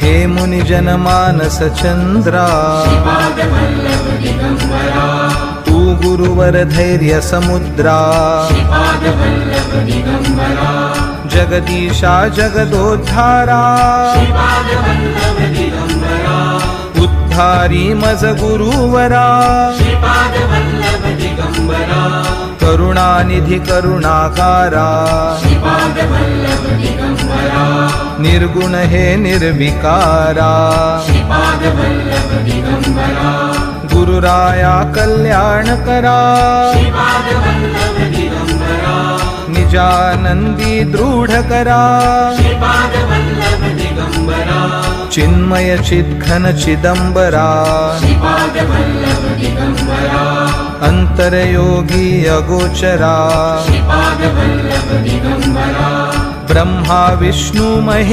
हे मुनिजन मानस चंद्रा तू गुरुवर धैर्य समुद्रा जगदीशा जगदोद्धारा उद्धारी मज गुरुवरा करुणानिधी करुणाकारा निर्गुण हे निर्विकारा गुरुराया कल्याण करा निजानंदी दृढ करा चिन्मय चिद्घन चिदंबरा अंतरयोगी अगोचरा ब्रह्मा विष्णु महेश